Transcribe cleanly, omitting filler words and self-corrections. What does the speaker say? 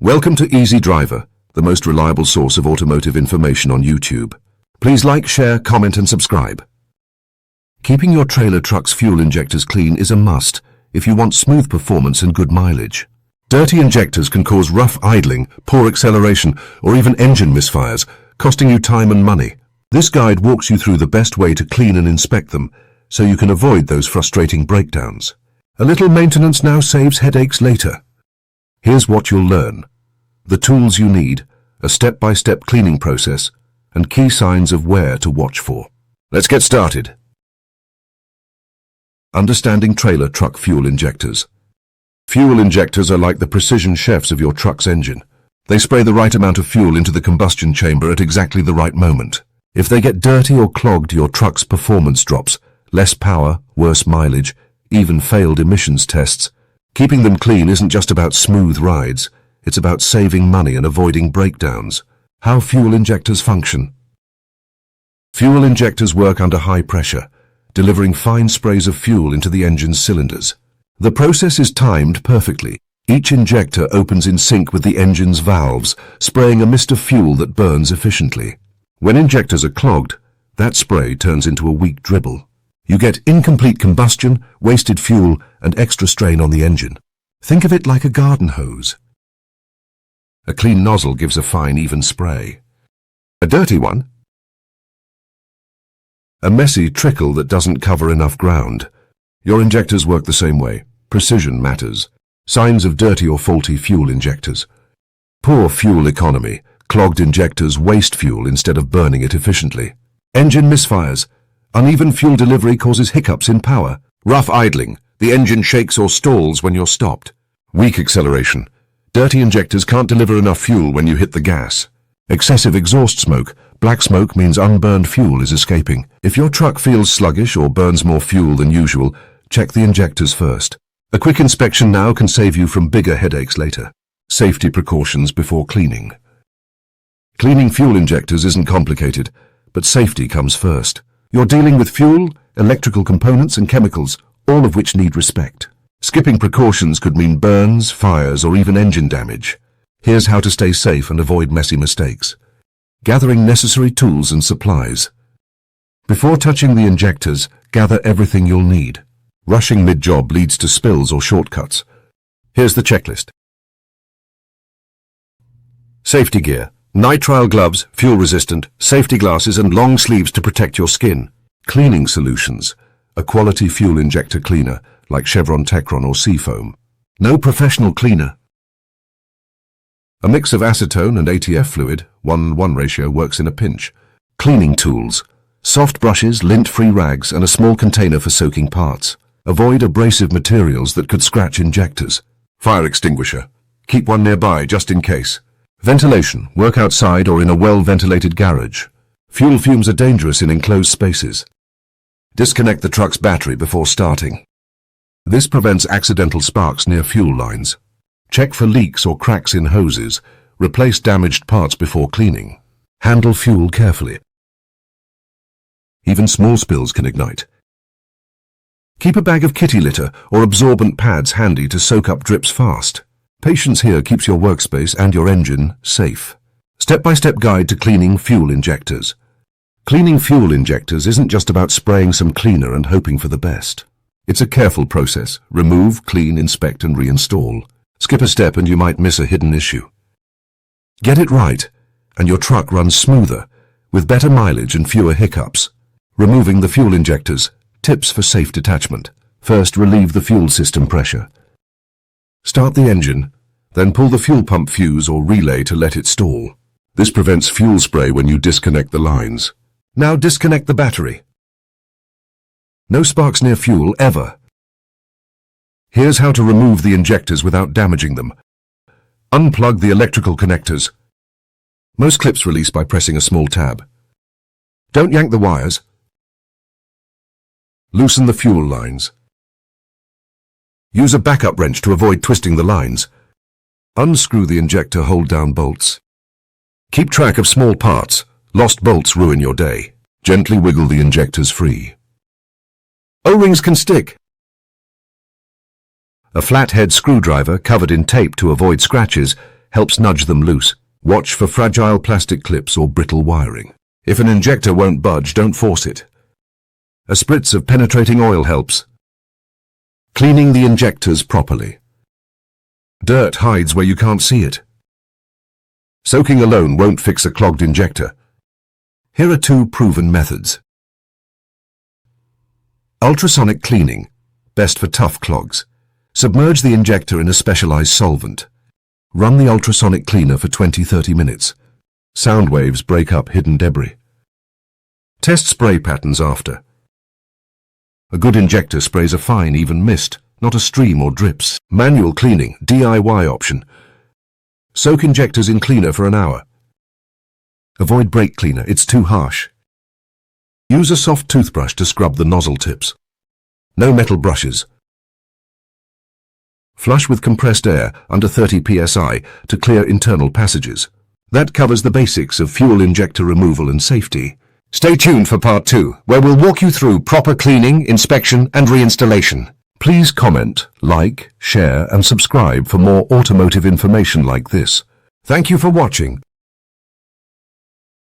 Welcome to Easy Driver, the most reliable source of automotive information on YouTube. Please like, share, comment and subscribe. Keeping your trailer truck's fuel injectors clean is a must if you want smooth performance and good mileage. Dirty injectors can cause rough idling, poor acceleration, or even engine misfires, costing you time and money. This guide walks you through the best way to clean and inspect them, so you can avoid those frustrating breakdowns. A little maintenance now saves headaches later. Here's what you'll learn: the tools you need, a step-by-step cleaning process, and key signs of wear to watch for. Let's get started. Understanding trailer truck fuel injectors. Fuel injectors are like the precision chefs of your truck's engine. They spray the right amount of fuel into the combustion chamber at exactly the right moment. If they get dirty or clogged, your truck's performance drops. Less power, worse mileage, even failed emissions tests. Keeping them clean isn't just about smooth rides. It's about saving money and avoiding breakdowns. How fuel injectors function. Fuel injectors work under high pressure, delivering fine sprays of fuel into the engine's cylinders. The process is timed perfectly. Each injector opens in sync with the engine's valves, spraying a mist of fuel that burns efficiently. When injectors are clogged, that spray turns into a weak dribble. You get incomplete combustion, wasted fuel, and extra strain on the engine. Think of it like a garden hose. A clean nozzle gives a fine, even spray. A dirty one? A messy trickle that doesn't cover enough ground. Your injectors work the same way. Precision matters. Signs of dirty or faulty fuel injectors. Poor fuel economy. Clogged injectors waste fuel instead of burning it efficiently. Engine misfires. Uneven fuel delivery causes hiccups in power. Rough idling. The engine shakes or stalls when you're stopped. Weak acceleration. Dirty injectors can't deliver enough fuel when you hit the gas. Excessive exhaust smoke. Black smoke means unburned fuel is escaping. If your truck feels sluggish or burns more fuel than usual, check the injectors first. A quick inspection now can save you from bigger headaches later. Safety precautions before cleaning. Cleaning fuel injectors isn't complicated, but safety comes first. You're dealing with fuel, electrical components and chemicals, all of which need respect. Skipping precautions could mean burns, fires, or even engine damage. Here's how to stay safe and avoid messy mistakes. Gathering necessary tools and supplies. Before touching the injectors, gather everything you'll need. Rushing mid-job leads to spills or shortcuts. Here's the checklist. Safety gear. Nitrile gloves, fuel-resistant, safety glasses and long sleeves to protect your skin. Cleaning solutions. A quality fuel injector cleaner, like Chevron Techron or Seafoam. No professional cleaner. A mix of acetone and ATF fluid, 1:1 ratio, works in a pinch. Cleaning tools. Soft brushes, lint-free rags, and a small container for soaking parts. Avoid abrasive materials that could scratch injectors. Fire extinguisher. Keep one nearby just in case. Ventilation. Work outside or in a well-ventilated garage. Fuel fumes are dangerous in enclosed spaces. Disconnect the truck's battery before starting. This prevents accidental sparks near fuel lines. Check for leaks or cracks in hoses. Replace damaged parts before cleaning. Handle fuel carefully. Even small spills can ignite. Keep a bag of kitty litter or absorbent pads handy to soak up drips fast. Patience here keeps your workspace and your engine safe. Step-by-step guide to cleaning fuel injectors. Cleaning fuel injectors isn't just about spraying some cleaner and hoping for the best. It's a careful process. Remove, clean, inspect and reinstall. Skip a step and you might miss a hidden issue. Get it right, and your truck runs smoother, with better mileage and fewer hiccups. Removing the fuel injectors. Tips for safe detachment. First, relieve the fuel system pressure. Start the engine, then pull the fuel pump fuse or relay to let it stall. This prevents fuel spray when you disconnect the lines. Now disconnect the battery. No sparks near fuel, ever. Here's how to remove the injectors without damaging them. Unplug the electrical connectors. Most clips release by pressing a small tab. Don't yank the wires. Loosen the fuel lines. Use a backup wrench to avoid twisting the lines. Unscrew the injector hold-down bolts. Keep track of small parts. Lost bolts ruin your day. Gently wiggle the injectors free. O-rings can stick. A flathead screwdriver covered in tape to avoid scratches helps nudge them loose. Watch for fragile plastic clips or brittle wiring. If an injector won't budge, don't force it. A spritz of penetrating oil helps. Cleaning the injectors properly. Dirt hides where you can't see it. Soaking alone won't fix a clogged injector. Here are 2 proven methods. Ultrasonic cleaning, best for tough clogs. Submerge the injector in a specialized solvent. Run the ultrasonic cleaner for 20-30 minutes. Sound waves break up hidden debris. Test spray patterns after. A good injector sprays a fine, even mist, not a stream or drips. Manual cleaning, DIY option. Soak injectors in cleaner for an hour. Avoid brake cleaner, it's too harsh. Use a soft toothbrush to scrub the nozzle tips. No metal brushes. Flush with compressed air under 30 psi to clear internal passages. That covers the basics of fuel injector removal and safety. Stay tuned for part 2, where we'll walk you through proper cleaning, inspection, and reinstallation. Please comment, like, share, and subscribe for more automotive information like this. Thank you for watching.